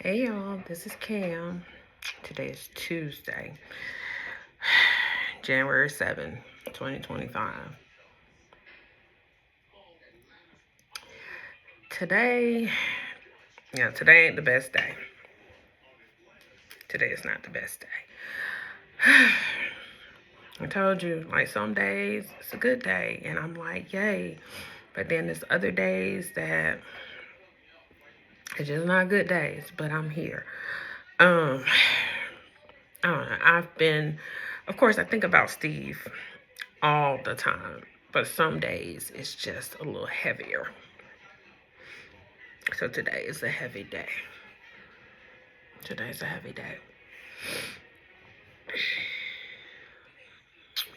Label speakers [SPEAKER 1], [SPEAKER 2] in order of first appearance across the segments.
[SPEAKER 1] Hey y'all, this is Cam. Today is Tuesday, January 7, 2025. Today, today ain't the best day. Today is not the best day. I told you, like some days it's a good day and I'm like, yay. But then there's other days that it's just not good days, but I'm here. I don't know. Of course, I think about Steve all the time, but some days it's just a little heavier. So today is a heavy day. Today's a heavy day.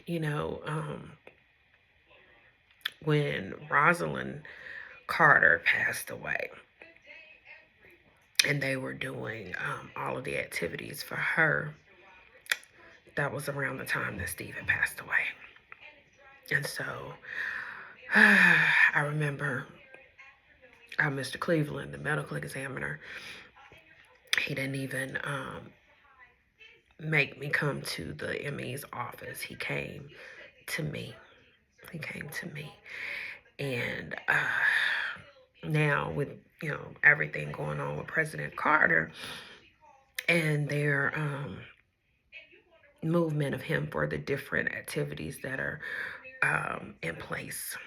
[SPEAKER 1] You know, when Rosalind Carter passed away, and they were doing all of the activities for her, that was around the time that Steve had passed away. And so I remember Mr. Cleveland, the medical examiner, he didn't even make me come to the ME's office. He came to me. And now with, everything going on with President Carter and their movement of him for the different activities that are in place,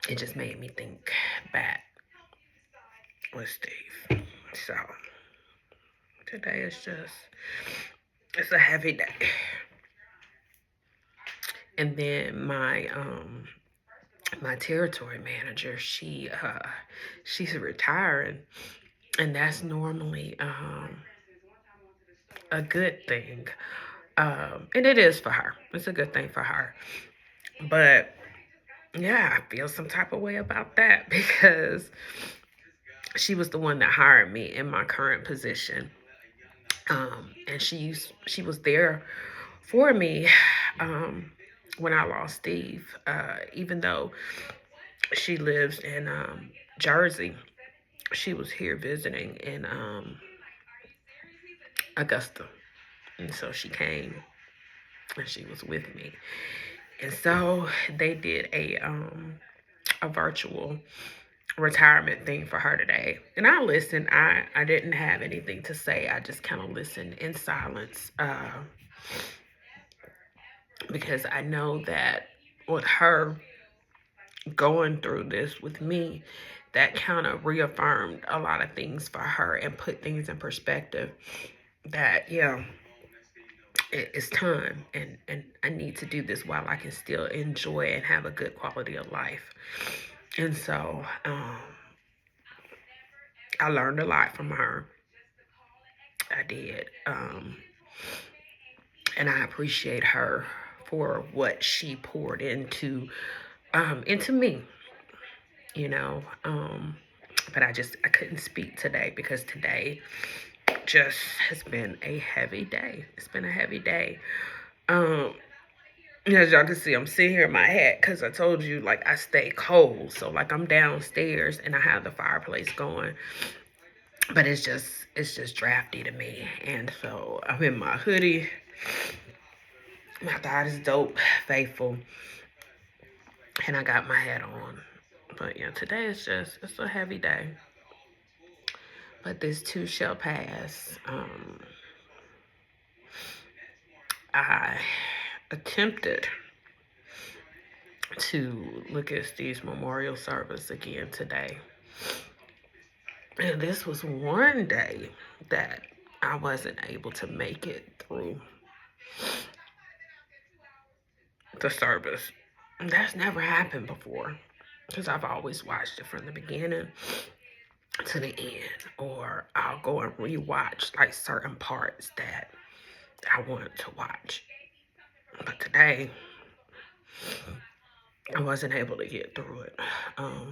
[SPEAKER 1] it just made me think back with Steve. So today is it's a heavy day. And then my territory manager, she's retiring, and that's normally a good thing. And it is for her. It's a good thing for her. But yeah, I feel some type of way about that because she was the one that hired me in my current position. And she was there for me when I lost Steve. Even though she lives in Jersey, she was here visiting in Augusta. And so she came and she was with me. And so they did a virtual retirement thing for her today. And I listened. I didn't have anything to say. I just kind of listened in silence because I know that with her going through this with me, that kind of reaffirmed a lot of things for her and put things in perspective that, it's time and I need to do this while I can still enjoy and have a good quality of life. And so I learned a lot from her. I did. And I appreciate her for what she poured into me, but I couldn't speak today because today just has been a heavy day. It's been a heavy day. As y'all can see, I'm sitting here in my hat because I told you, like, I stay cold. So, like, I'm downstairs and I have the fireplace going. But it's just drafty to me. And so I'm in my hoodie. My God is dope, faithful. And I got my hat on. But yeah, today it's a heavy day. But this too shall pass. I attempted to look at Steve's memorial service again today. And this was one day that I wasn't able to make it through the service. That's never happened before because I've always watched it from the beginning to the end, or I'll go and rewatch like certain parts that I wanted to watch. But today, I wasn't able to get through it. I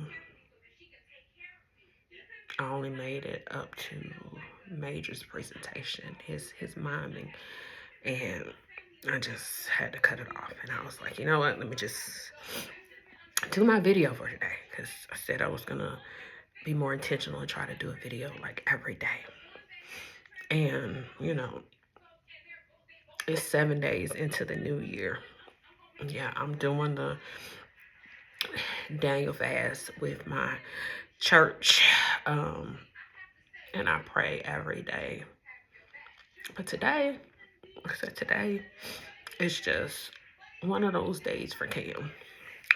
[SPEAKER 1] only made it up to Major's presentation, his miming, and I just had to cut it off. And I was like, you know what? Let me just do my video for today because I said I was gonna be more intentional and try to do a video like every day. And, you know, it's 7 days into the new year. Yeah, I'm doing the Daniel fast with my church. And I pray every day. But today, like I said, today, it's just one of those days for Cam.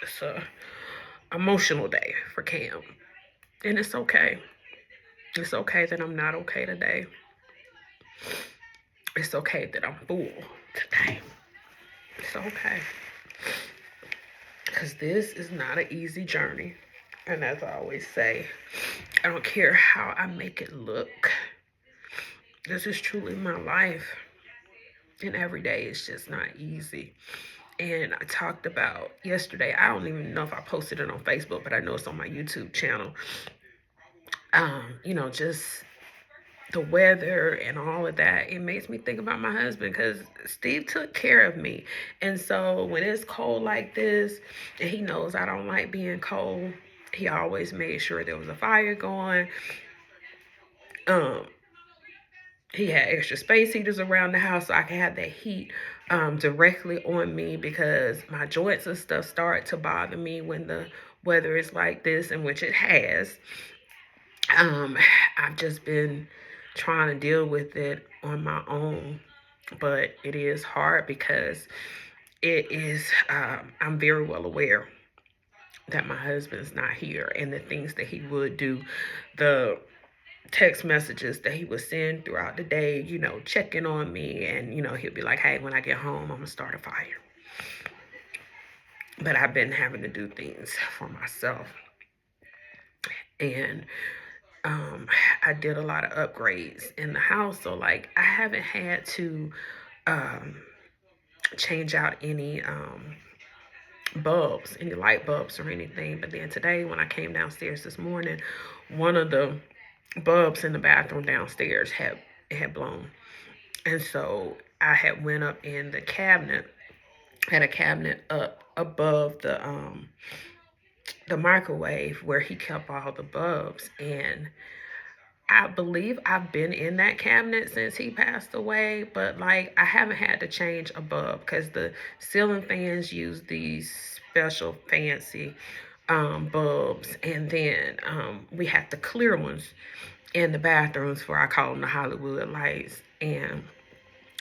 [SPEAKER 1] It's a emotional day for Cam. And it's okay. It's okay that I'm not okay today. It's okay that I'm full today. It's okay. Because this is not an easy journey. And as I always say, I don't care how I make it look. This is truly my life. And every day is just not easy. And I talked about yesterday, I don't even know if I posted it on Facebook, but I know it's on my YouTube channel. You know, just the weather and all of that, it makes me think about my husband, because Steve took care of me. And so when it's cold like this, and he knows I don't like being cold, he always made sure there was a fire going. He had extra space heaters around the house so I can have that heat directly on me, because my joints and stuff start to bother me when the weather is like this, and which it has. I've just been trying to deal with it on my own, but it is hard because it is, I'm very well aware that my husband's not here, and the things that he would do, the text messages that he would send throughout the day, you know, checking on me, and, you know, he'll be like, hey, when I get home, I'm gonna start a fire. But I've been having to do things for myself. And I did a lot of upgrades in the house. So like I haven't had to change out any bulbs, any light bulbs or anything. But then today when I came downstairs this morning, one of the bulbs in the bathroom downstairs had blown. And so I had went up in the cabinet, had a cabinet up above the microwave where he kept all the bulbs. And I believe I've been in that cabinet since he passed away, but like I haven't had to change a bulb, because the ceiling fans use these special fancy bulbs, and then we have the clear ones in the bathrooms, where I call them the Hollywood lights. And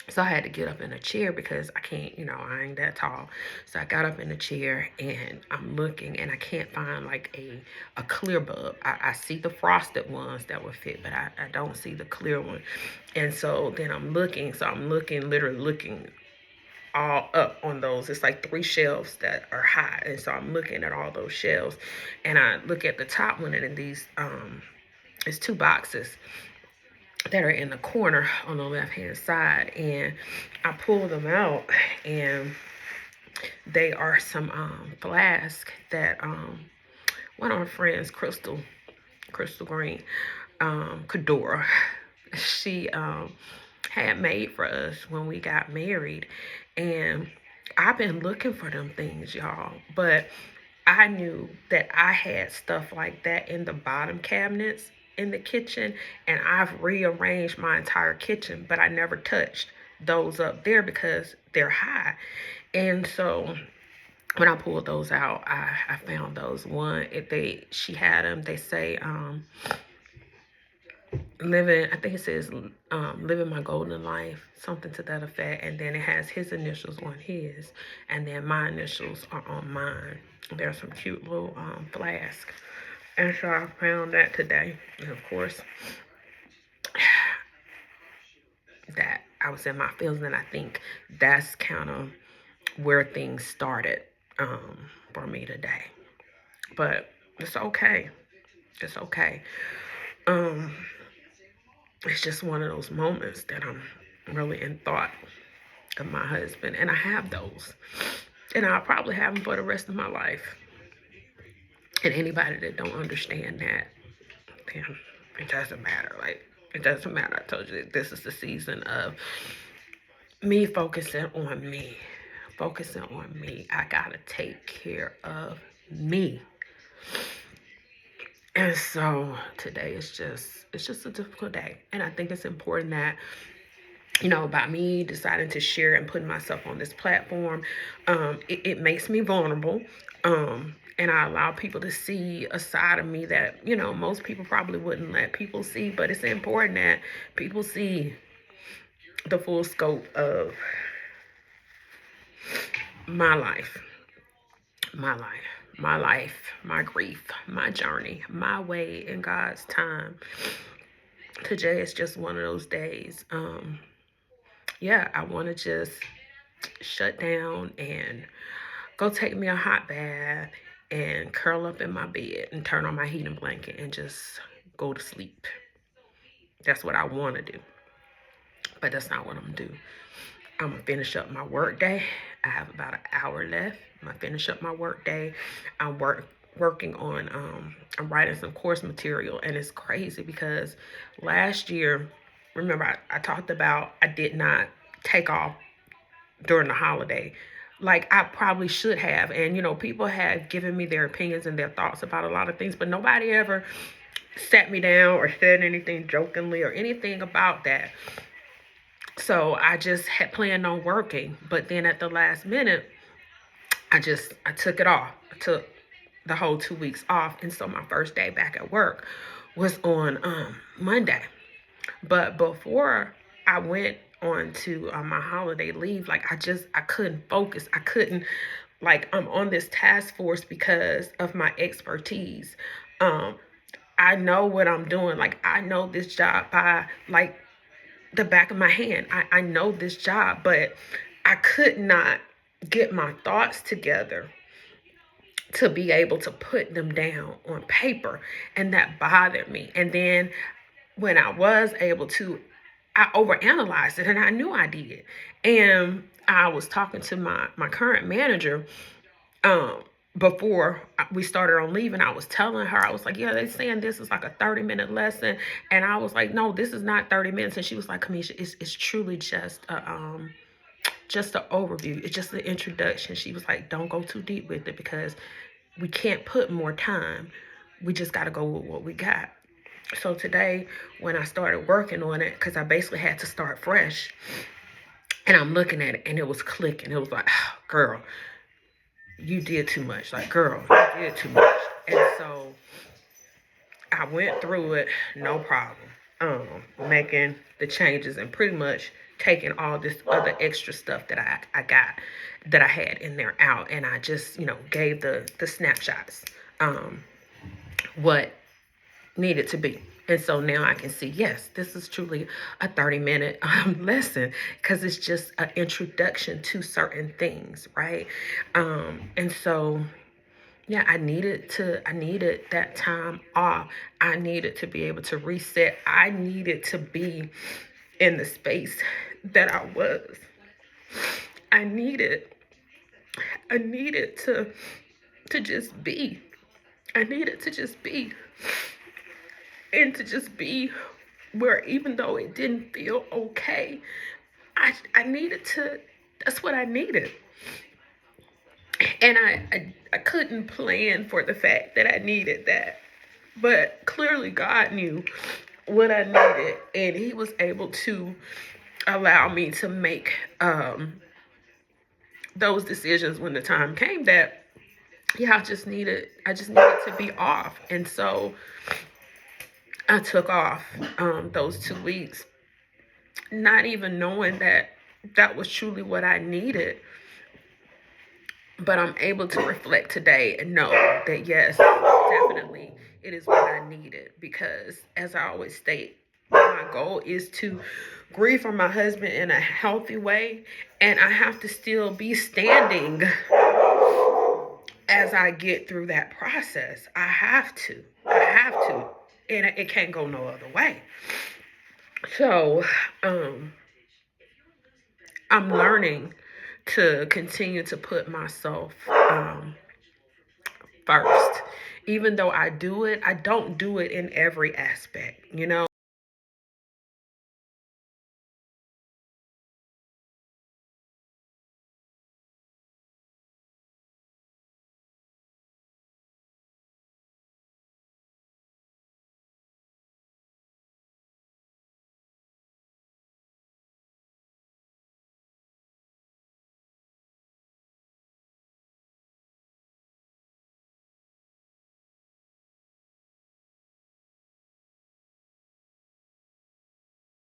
[SPEAKER 1] so I had to get up in a chair because I can't, you know, I ain't that tall. So I got up in the chair and I'm looking, and I can't find like a clear bulb. I see the frosted ones that would fit, but I don't see the clear one. And so then I'm looking, literally looking all up on those. It's like 3 shelves that are high. And so I'm looking at all those shelves, and I look at the top one, and in these, it's 2 boxes that are in the corner on the left hand side, and I pull them out, and they are some flask that one of our friends, Crystal Green, Kadora, she had made for us when we got married. And I've been looking for them things, y'all, but I knew that I had stuff like that in the bottom cabinets in the kitchen, and I've rearranged my entire kitchen, but I never touched those up there because they're high. And so when I pulled those out, I found those. One, she had them, they say living, I think it says living my golden life, something to that effect. And then it has his initials on his, and then my initials are on mine. There's some cute little flasks. And so I found that today. And of course, that I was in my feelings, and I think that's kind of where things started for me today. But it's okay. It's okay. It's just one of those moments that I'm really in thought of my husband. And I have those. And I'll probably have them for the rest of my life. And anybody that don't understand that, then it doesn't matter. Like, it doesn't matter. I told you that this is the season of me focusing on me. Focusing on me. I gotta take care of me. And so today it's just a difficult day. And I think it's important that, by me deciding to share and putting myself on this platform, it makes me vulnerable. And I allow people to see a side of me that, most people probably wouldn't let people see, but it's important that people see the full scope of my life, my life, my life, my grief, my journey, my way in God's time. Today is just one of those days. Yeah, I want to just shut down and go take me a hot bath and curl up in my bed and turn on my heating blanket and just go to sleep. That's what I want to do. But that's not what I'm going to do. I'm going to finish up my work day. I have about an hour left. I'm going to finish up my work day. I'm working on, I'm writing some course material. And it's crazy because last year, remember I talked about I did not take off during the holiday like I probably should have. And, people have given me their opinions and their thoughts about a lot of things, but nobody ever sat me down or said anything jokingly or anything about that. So I just had planned on working, but then at the last minute, I took it off. I took the whole 2 weeks off. And so my first day back at work was on Monday. But before I went on to my holiday leave, like I couldn't focus. I couldn't, I'm on this task force because of my expertise. I know what I'm doing. Like I know this job by the back of my hand. I know this job, but I could not get my thoughts together to be able to put them down on paper. And that bothered me. And then when I was able to, I overanalyzed it, and I knew I did. And I was talking to my current manager before we started on leave, and I was telling her, I was like, yeah, they're saying this is like a 30-minute lesson. And I was like, no, this is not 30 minutes. And she was like, Kamisha, it's truly just an overview. It's just the introduction. She was like, don't go too deep with it because we can't put more time. We just got to go with what we got. So today, when I started working on it, because I basically had to start fresh, and I'm looking at it, and it was clicking. It was like, oh, girl, you did too much. Like, girl, you did too much. And so I went through it, no problem, making the changes and pretty much taking all this other extra stuff that I got, that I had in there out. And I just, gave the snapshots, what needed to be. And so now I can see, yes, this is truly a 30-minute lesson because it's just an introduction to certain things, right? And so, yeah, I needed that time off. I needed to be able to reset. I needed to be in the space that I was. I needed to just be. I needed to just be. And to just be where, even though it didn't feel okay, I needed to, that's what I needed. And I couldn't plan for the fact that I needed that. But clearly God knew what I needed, and he was able to allow me to make those decisions when the time came that, yeah, I just needed to be off. And so I took off those 2 weeks, not even knowing that was truly what I needed. But I'm able to reflect today and know that, yes, definitely it is what I needed. Because as I always state, my goal is to grieve for my husband in a healthy way. And I have to still be standing as I get through that process. I have to. And it can't go no other way. So, I'm learning to continue to put myself first. Even though I do it, I don't do it in every aspect,